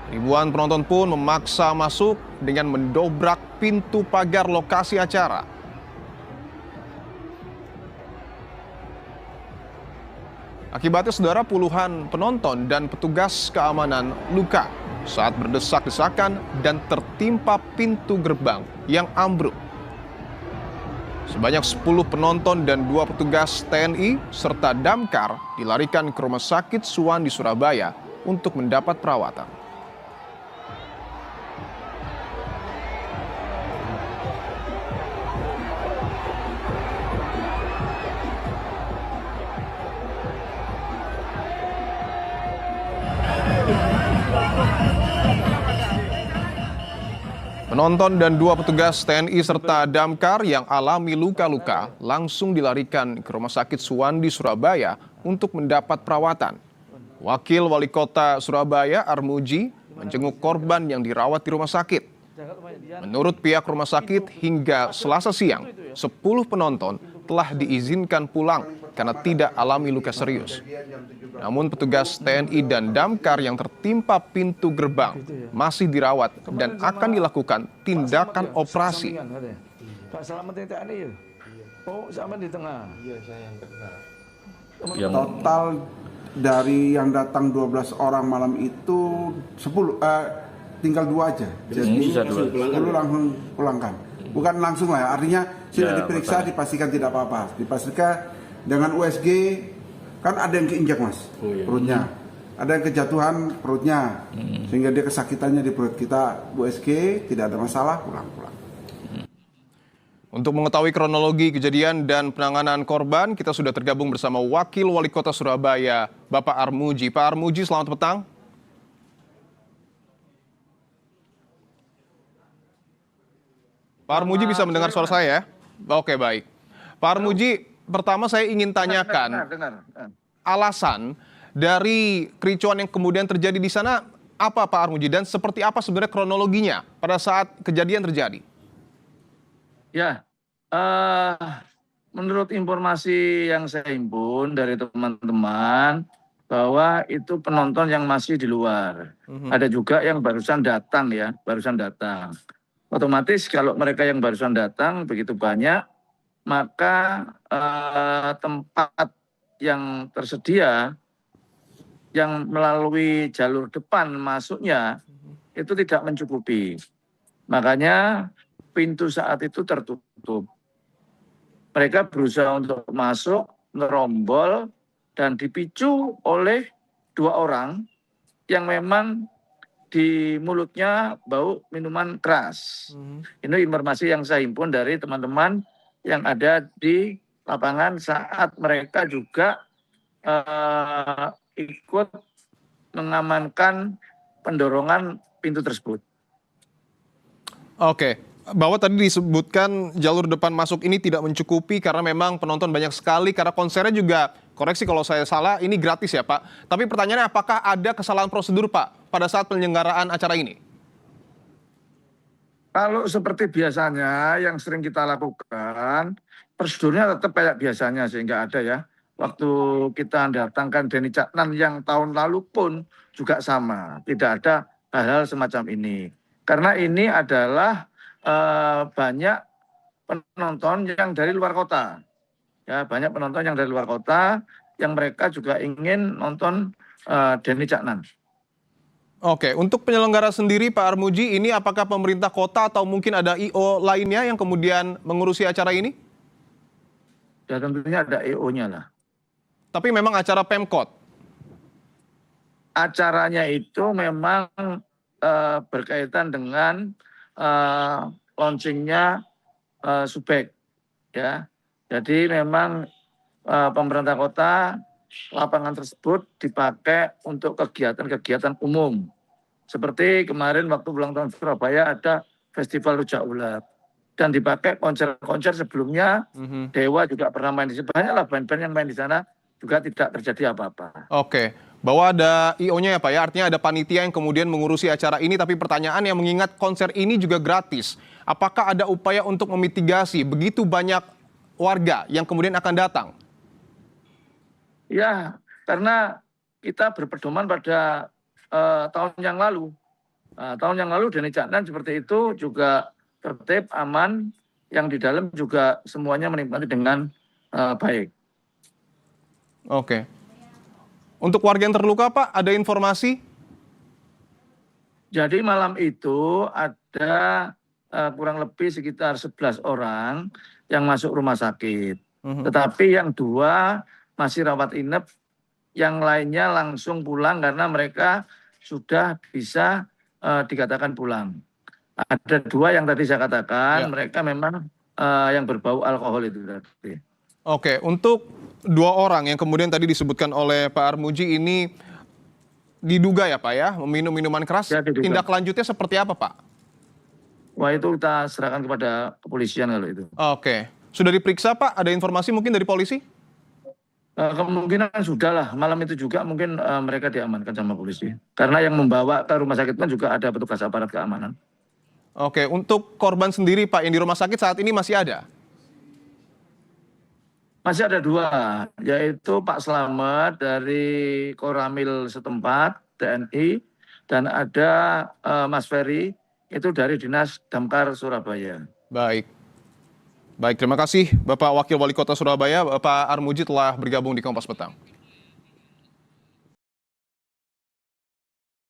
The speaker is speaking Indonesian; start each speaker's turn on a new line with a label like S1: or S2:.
S1: Ribuan penonton pun memaksa masuk dengan mendobrak pintu pagar lokasi acara. Akibatnya saudara, puluhan penonton dan petugas keamanan luka saat berdesak-desakan dan tertimpa pintu gerbang yang ambruk. Sebanyak 10 penonton dan 2 petugas TNI serta damkar dilarikan ke Rumah Sakit Suwandi Surabaya untuk mendapat perawatan. Penonton dan 2 petugas TNI serta damkar yang alami luka-luka langsung dilarikan ke Rumah Sakit Suwandi Surabaya untuk mendapat perawatan. Wakil Wali Kota Surabaya Armuji menjenguk korban yang dirawat di rumah sakit. Menurut pihak rumah sakit, hingga Selasa siang, 10 penonton telah diizinkan pulang karena tidak alami luka serius. Namun petugas TNI dan damkar yang tertimpa pintu gerbang masih dirawat dan akan dilakukan tindakan operasi.
S2: Pak Selamat TNI ya? Oh, sama di tengah.
S3: Total dari yang datang 12 orang malam itu 10, tinggal 2 aja. Jadi 10 langsung pulangkan. Bukan langsung lah ya, artinya sudah diperiksa, dipastikan tidak apa-apa. Dipastikan dengan USG, kan ada yang keinjak mas, perutnya. Ada yang kejatuhan perutnya, sehingga dia kesakitannya di perut. Kita USG, tidak ada masalah, pulang-pulang.
S1: Untuk mengetahui kronologi kejadian dan penanganan korban, kita sudah tergabung bersama Wakil Wali Kota Surabaya, Bapak Armuji. Pak Armuji, selamat petang. Pak Armuji bisa mendengar suara saya ya? Oke, baik. Pak Armuji, pertama saya ingin tanyakan alasan dari kericuan yang kemudian terjadi di sana apa Pak Armuji, dan seperti apa sebenarnya kronologinya pada saat kejadian terjadi?
S2: Ya, menurut informasi yang saya himpun dari teman-teman, bahwa itu penonton yang masih di luar. Ada juga yang barusan datang ya, barusan datang. Otomatis kalau mereka yang barusan datang begitu banyak, maka tempat yang tersedia yang melalui jalur depan masuknya itu tidak mencukupi. Makanya pintu saat itu tertutup. Mereka berusaha untuk masuk, merombol, dan dipicu oleh 2 orang yang memang di mulutnya bau minuman keras. Ini informasi yang saya himpun dari teman-teman yang ada di lapangan saat mereka juga ikut mengamankan pendorongan pintu tersebut.
S1: Oke, bahwa tadi disebutkan jalur depan masuk ini tidak mencukupi karena memang penonton banyak sekali, karena konsernya juga, koreksi kalau saya salah, ini gratis ya Pak. Tapi pertanyaannya, apakah ada kesalahan prosedur Pak pada saat penyelenggaraan acara ini?
S2: Kalau seperti biasanya yang sering kita lakukan, prosedurnya tetap kayak biasanya sehingga ada ya. Waktu kita datangkan Denny Caknan yang tahun lalu pun juga sama. Tidak ada hal-hal semacam ini. Karena ini adalah banyak penonton yang dari luar kota. Ya, banyak penonton yang dari luar kota yang mereka juga ingin nonton Denny Caknan.
S1: Oke, untuk penyelenggara sendiri Pak Armuji, ini apakah pemerintah kota atau mungkin ada IO lainnya yang kemudian mengurusi acara ini?
S2: Ya tentunya ada EO-nya lah.
S1: Tapi memang acara Pemkot?
S2: Acaranya itu memang berkaitan dengan launchingnya Subek. Ya. Jadi memang pemerintah kota, lapangan tersebut dipakai untuk kegiatan-kegiatan umum. Seperti kemarin waktu ulang tahun Surabaya ada festival rujak ulat. Dan dipakai konser-konser sebelumnya, Dewa juga pernah main di sana. Banyaklah band-band yang main di sana, juga tidak terjadi apa-apa.
S1: Oke, bahwa ada IO-nya ya Pak ya, artinya ada panitia yang kemudian mengurusi acara ini, tapi pertanyaan yang mengingat konser ini juga gratis. Apakah ada upaya untuk memitigasi begitu banyak warga yang kemudian akan datang?
S2: Ya, karena kita berpedoman pada tahun yang lalu. Tahun yang lalu Deni Caknan seperti itu juga tertib, aman, yang di dalam juga semuanya menikmati dengan baik.
S1: Oke. Untuk warga yang terluka, Pak, ada informasi?
S2: Jadi malam itu ada kurang lebih sekitar 11 orang yang masuk rumah sakit. Tetapi yang 2 masih rawat inap, yang lainnya langsung pulang karena mereka sudah bisa dikatakan pulang. Ada 2 yang tadi saya katakan, mereka memang yang berbau alkohol itu tadi.
S1: Oke, untuk 2 orang yang kemudian tadi disebutkan oleh Pak Armuji ini diduga ya Pak ya, meminum minuman keras,
S2: Ya, diduga.
S1: tindak lanjutnya seperti apa Pak?
S2: Wah, itu kita serahkan kepada kepolisian kalau itu.
S1: Oke, sudah diperiksa Pak? Ada informasi mungkin dari polisi?
S2: Kemungkinan sudah lah, malam itu juga mungkin mereka diamankan sama polisi. Karena yang membawa ke rumah sakit kan juga ada petugas aparat keamanan.
S1: Oke, untuk korban sendiri Pak yang di rumah sakit saat ini masih ada?
S2: Masih ada 2, yaitu Pak Slamet dari Koramil setempat, TNI, dan ada Mas Ferry, itu dari Dinas Damkar Surabaya.
S1: Baik. Baik, terima kasih Bapak Wakil Wali Kota Surabaya, Bapak Armuji telah bergabung di Kompas Petang.